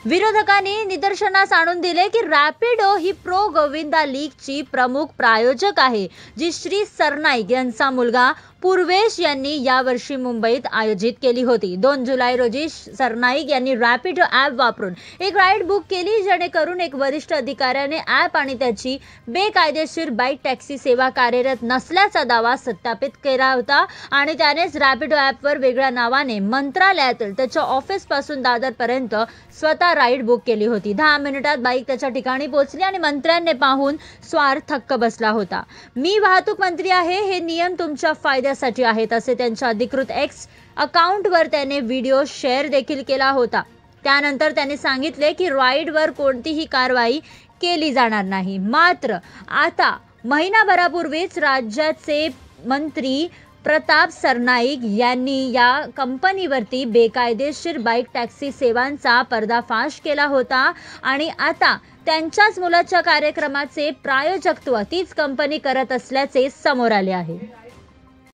विरोधकांनी निदर्शनास आणून दिले की रॅपिडो ही प्रो गोविंदा लीगची प्रमुख प्रायोजक आहे, जी श्री सरनाईक यांचा मुलगा पूर्वेश यांनी यावर्षी मुंबईत आयोजित केली होती। 2 जुलै रोजी सरनाईक यांनी रॅपिडो ॲप वापरून एक राईड बुक केली, जेणेकरून एक वरिष्ठ अधिकाऱ्याने ॲप आणि त्याची बेकायदेशीर बाईक टॅक्सी सेवा कार्यरत नसल्याचा दावा सत्यापित केला होता आणि त्यानेच रॅपिडो ॲपवर वेगळ्या नावाने मंत्रालयातील त्याच्या ऑफिसपासून दादरपर्यंत स्वतः राईड बुक केली होती। 10 मिनिटात बाईक त्याच्या ठिकाणी पोहोचली आणि मंत्र्यांनी पाहून स्वार थक्क बसला होता। मी वाहतूक मंत्री आहे, हे नियम तुमच्या फायद्यासाठी आहेत, असे त्यांच्या अधिकृत एक्स अकाउंटवर त्याने व्हिडिओ शेअर देखील केला होता। त्यानंतर त्याने सांगितले की राईडवर कोणतीही कारवाई केली जाणार नाही। मात्र आता महिनाभरापूर्वीच राज्याचे मंत्री प्रताप सरनाईक यांनी या कंपनीवरती बेकायदेशीर बाईक टॅक्सी सेवांचा पर्दाफाश केला होता आणि आता त्यांच्याच मुलाच्या कार्यक्रमाचे प्रायोजकत्व तीच कंपनी करत असल्याचे समोर आले आहे।